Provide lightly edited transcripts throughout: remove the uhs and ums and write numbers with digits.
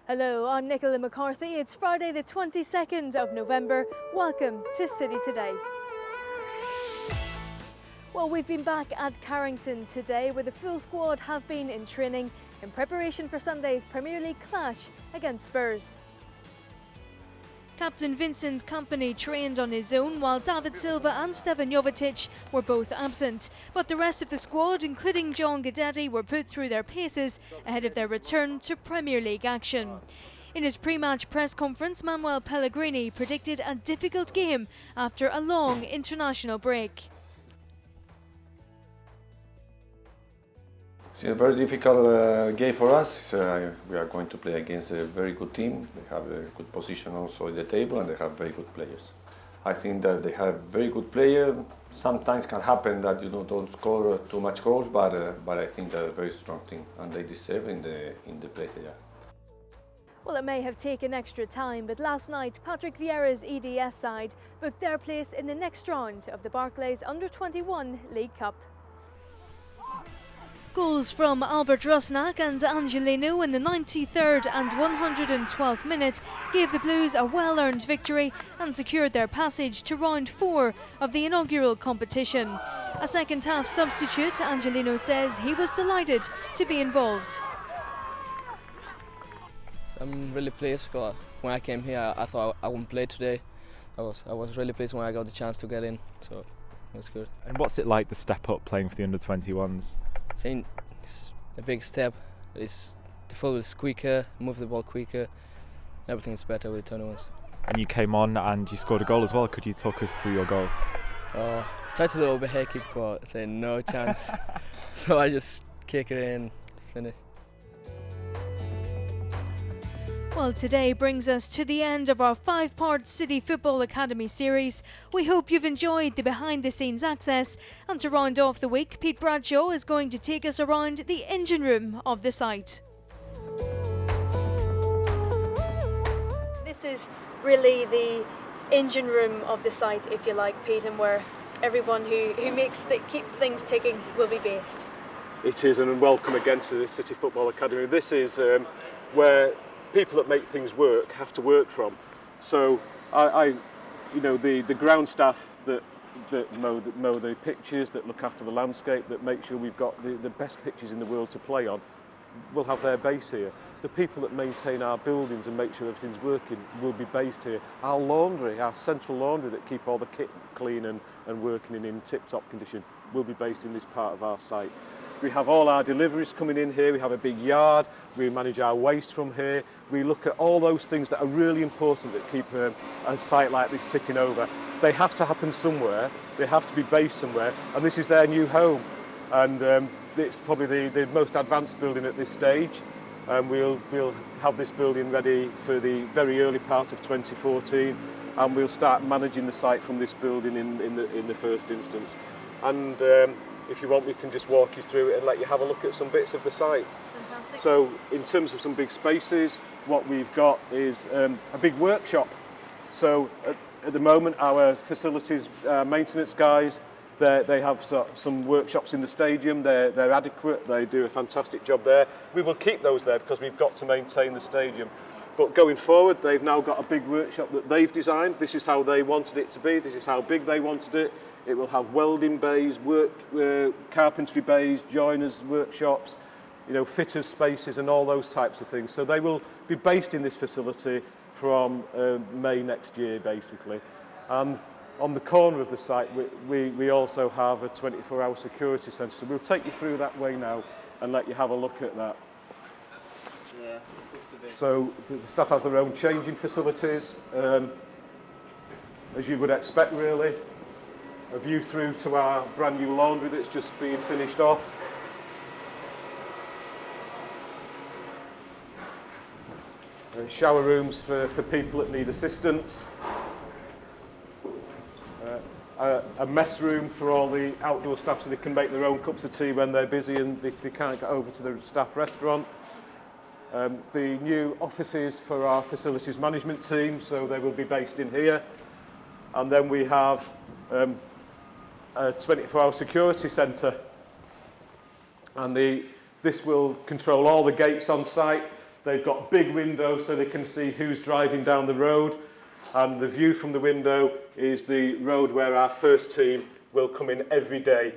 Hello, I'm Nicola McCarthy. It's Friday the 22nd of November. Welcome to City Today. Well, we've been back at Carrington today where the full squad have been in training in preparation for Sunday's Premier League clash against Spurs. Captain Vincent Kompany trained on his own while David Silva and Stefan Jovetic were both absent. But the rest of the squad, including John Guidetti, were put through their paces ahead of their return to Premier League action. In his pre-match press conference, Manuel Pellegrini predicted a difficult game after a long international break. It's a very difficult game for us. We are going to play against a very good team. They have a good position also in the table and they have very good players. I think that they have very good players. Sometimes can happen that you don't score too much goals, but I think they're a very strong team and they deserve in the place they are. Well, it may have taken extra time, but last night Patrick Vieira's EDS side booked their place in the next round of the Barclays Under-21 League Cup. Goals from Albert Rusnak and Angelino in the 93rd and 112th minute gave the Blues a well-earned victory and secured their passage to round 4 of the inaugural competition. A second-half substitute, Angelino says he was delighted to be involved. I'm really pleased because when I came here I thought I wouldn't play today. I was really pleased when I got the chance to get in, so it was good. And what's it like, the step up playing for the under-21s? I think it's a big step. The football is quicker, move the ball quicker, everything's better with the 21s. And you came on and you scored a goal as well. Could you talk us through your goal? Tried to do a overhead kick, but I said no chance. So I just kick it in, finish. Well, today brings us to the end of our 5-part City Football Academy series. We hope you've enjoyed the behind-the-scenes access. And to round off the week, Pete Bradshaw is going to take us around the engine room of the site. This is really the engine room of the site, if you like, Pete, and where everyone who keeps things ticking will be based. It is, and welcome again to the City Football Academy. This is where people that make things work have to work from. So the ground staff that mow the pitches, that look after the landscape, that make sure we've got the best pitches in the world to play on, will have their base here. The people that maintain our buildings and make sure everything's working will be based here. Our laundry, our central laundry that keep all the kit clean and working and in tip-top condition will be based in this part of our site. We have all our deliveries coming in here, we have a big yard, we manage our waste from here, we look at all those things that are really important that keep a site like this ticking over. They have to happen somewhere, they have to be based somewhere, and this is their new home. And it's probably the most advanced building at this stage, and we'll have this building ready for the very early part of 2014, and we'll start managing the site from this building in the first instance. And if you want, we can just walk you through it and let you have a look at some bits of the site. Fantastic. So in terms of some big spaces, what we've got is a big workshop. So at the moment, our facilities maintenance guys, they have some workshops in the stadium. They're adequate, they do a fantastic job there. We will keep those there because we've got to maintain the stadium. But going forward, they've now got a big workshop that they've designed. This is how they wanted it to be. This is how big they wanted it. It will have welding bays, carpentry bays, joiners workshops, fitters spaces and all those types of things. So they will be based in this facility from May next year, basically. And on the corner of the site, we also have a 24-hour security centre. So we'll take you through that way now and let you have a look at that. Yeah. So the staff have their own changing facilities, as you would expect, really. A view through to our brand new laundry that's just being finished off. Shower rooms for people that need assistance. A mess room for all the outdoor staff so they can make their own cups of tea when they're busy and they can't get over to the staff restaurant. The new offices for our facilities management team, so they will be based in here. And then we have a 24-hour security centre. And this will control all the gates on site. They've got big windows so they can see who's driving down the road. And the view from the window is the road where our first team will come in every day.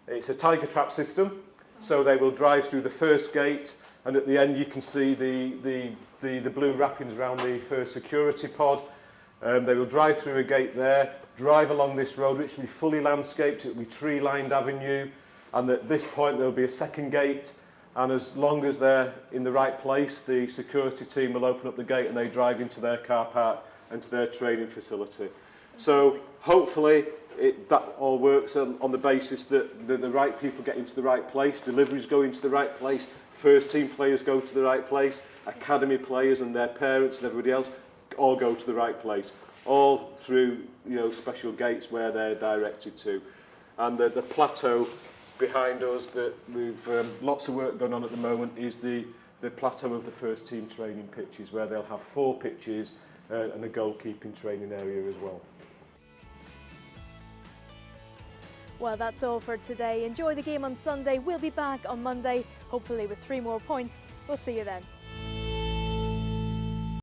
It's a tiger trap system, so they will drive through the first gate, and at the end you can see the blue wrappings around the first security pod. They will drive through a gate there, drive along this road, which will be fully landscaped. It will be tree-lined avenue, and at this point there will be a second gate, and as long as they're in the right place, the security team will open up the gate and they drive into their car park and to their training facility. So hopefully that all works on the basis that the right people get into the right place, deliveries go into the right place, first team players go to the right place, academy players and their parents and everybody else all go to the right place, all through special gates where they're directed to. And the plateau behind us that we've lots of work going on at the moment is the plateau of the first team training pitches, where they'll have 4 pitches and a goalkeeping training area as well. Well, that's all for today. Enjoy the game on Sunday. We'll be back on Monday, hopefully with 3 more points. We'll see you then.